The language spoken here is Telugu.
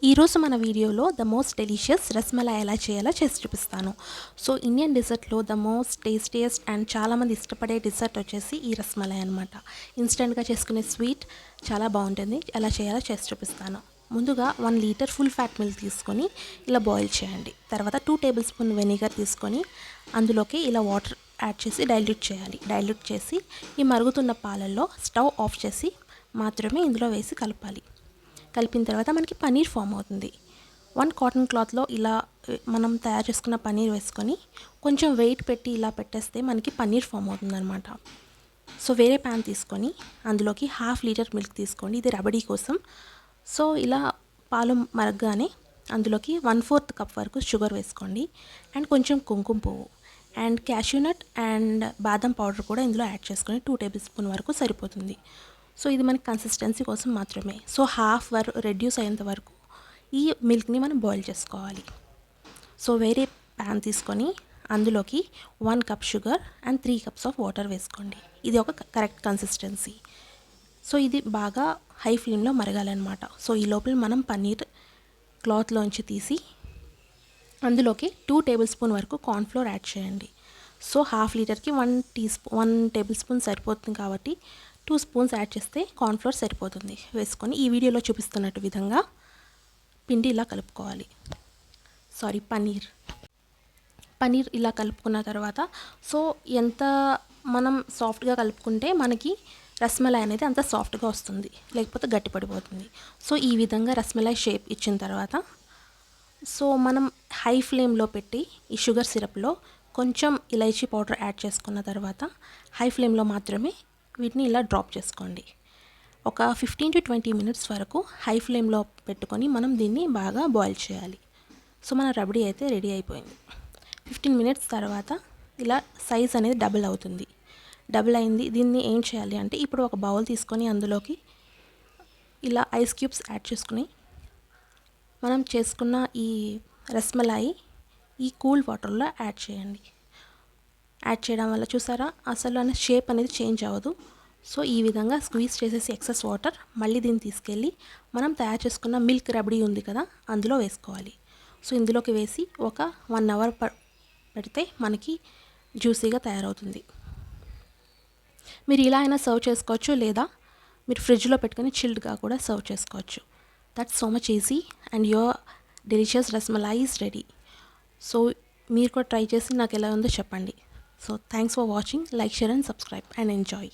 ఈరోజు మన వీడియోలో ద మోస్ట్ డెలిషియస్ రస్మలై ఎలా చేయాలో చేసి చూపిస్తాను. సో ఇండియన్ డెజర్ట్లో ద మోస్ట్ టేస్టియస్ట్ అండ్ చాలామంది ఇష్టపడే డెజర్ట్ వచ్చేసి ఈ రస్మలై అనమాట. ఇన్స్టెంట్గా చేసుకునే స్వీట్ చాలా బాగుంటుంది. ఎలా చేయాలో చేసి చూపిస్తాను. ముందుగా 1 లీటర్ ఫుల్ ఫ్యాట్ మిల్క్ తీసుకొని ఇలా బాయిల్ చేయండి. తర్వాత 2 టేబుల్ స్పూన్ వెనిగర్ తీసుకొని అందులోకి ఇలా వాటర్ యాడ్ చేసి డైల్యూట్ చేయాలి. డైల్యూట్ చేసి ఈ మరుగుతున్న పాలల్లో స్టవ్ ఆఫ్ చేసి మాత్రమే ఇందులో వేసి కలపాలి. కలిపిన తర్వాత మనకి పన్నీర్ ఫామ్ అవుతుంది. 1 కాటన్ క్లాత్లో ఇలా మనం తయారు చేసుకున్న పన్నీర్ వేసుకొని కొంచెం వెయిట్ పెట్టి ఇలా పెట్టేస్తే మనకి పన్నీర్ ఫామ్ అవుతుందన్నమాట. సో వేరే ప్యాన్ తీసుకొని అందులోకి 1/2 లీటర్ మిల్క్ తీసుకోండి. ఇది రబడీ కోసం. సో ఇలా పాలు మరగగానే అందులోకి 1/4 కప్ వరకు షుగర్ వేసుకోండి అండ్ కొంచెం కుంకుమ పువ్వు అండ్ క్యాష్యూ నట్ అండ్ బాదం పౌడర్ కూడా ఇందులో యాడ్ చేసుకొని 2 టేబుల్ స్పూన్ వరకు సరిపోతుంది. సో ఇది మనకి కన్సిస్టెన్సీ కోసం మాత్రమే. సో హాఫ్ రెడ్యూస్ అయ్యేంత వరకు ఈ మిల్క్ని మనం బాయిల్ చేసుకోవాలి. సో వేరే ప్యాన్ తీసుకొని అందులోకి 1 cup sugar and 3 cups of water వేసుకోండి. ఇది ఒక కరెక్ట్ కన్సిస్టెన్సీ. సో ఇది బాగా హై ఫ్లేమ్లో మరగాలన్నమాట. సో ఈ లోపల మనం పన్నీర్ క్లాత్లోంచి తీసి అందులోకి 2 టేబుల్ స్పూన్ వరకు కార్న్ఫ్లోర్ యాడ్ చేయండి. సో 1/2 లీటర్కి 1 టేబుల్ స్పూన్ సరిపోతుంది కాబట్టి 2 స్పూన్స్ యాడ్ చేస్తే కార్న్ఫ్లోర్ సరిపోతుంది. వేసుకొని ఈ వీడియోలో చూపిస్తున్నట్టు విధంగా పిండి ఇలా కలుపుకోవాలి. పన్నీర్ ఇలా కలుపుకున్న తర్వాత సో ఎంత మనం సాఫ్ట్గా కలుపుకుంటే మనకి రస్మలై అనేది అంత సాఫ్ట్గా వస్తుంది, లేకపోతే గట్టిపడిపోతుంది. సో ఈ విధంగా రస్మలై షేప్ ఇచ్చిన తర్వాత సో మనం హై ఫ్లేమ్లో పెట్టి ఈ షుగర్ సిరప్లో కొంచెం ఇలైచీ పౌడర్ యాడ్ చేసుకున్న తర్వాత హై ఫ్లేమ్లో మాత్రమే వీటిని ఇలా డ్రాప్ చేసుకోండి. ఒక 15 to 20 మినిట్స్ వరకు హై ఫ్లేమ్లో పెట్టుకొని మనం దీన్ని బాగా బాయిల్ చేయాలి. సో మన రబడీ అయితే రెడీ అయిపోయింది. 15 మినిట్స్ తర్వాత ఇలా సైజ్ అనేది డబుల్ అవుతుంది. డబుల్ అయింది. దీన్ని ఏం చేయాలి అంటే ఇప్పుడు ఒక బౌల్ తీసుకొని అందులోకి ఇలా ఐస్ క్యూబ్స్ యాడ్ చేసుకుని మనం చేసుకున్న ఈ రస్మలై ఈ కూల్ వాటర్లో యాడ్ చేయండి. యాడ్ చేయడం వల్ల చూసారా అసలు షేప్ అనేది చేంజ్ అవ్వదు. సో ఈ విధంగా స్క్వీజ్ చేసేసి ఎక్సెస్ వాటర్ మళ్ళీ దీన్ని తీసుకెళ్ళి మనం తయారు చేసుకున్న మిల్క్ రబడీ ఉంది కదా అందులో వేసుకోవాలి. సో ఇందులోకి వేసి ఒక 1 అవర్ పెడితే మనకి జ్యూసీగా తయారవుతుంది. మీరు ఇలా అయినా సర్వ్ చేసుకోవచ్చు, లేదా మీరు ఫ్రిడ్జ్లో పెట్టుకొని చిల్డ్గా కూడా సర్వ్ చేసుకోవచ్చు. That's so much easy and your delicious rasmalai is ready. So మీరు కూడా ట్రై చేసి నాకు ఎలా ఉందో చెప్పండి. So thanks for watching. Like, share and subscribe and enjoy.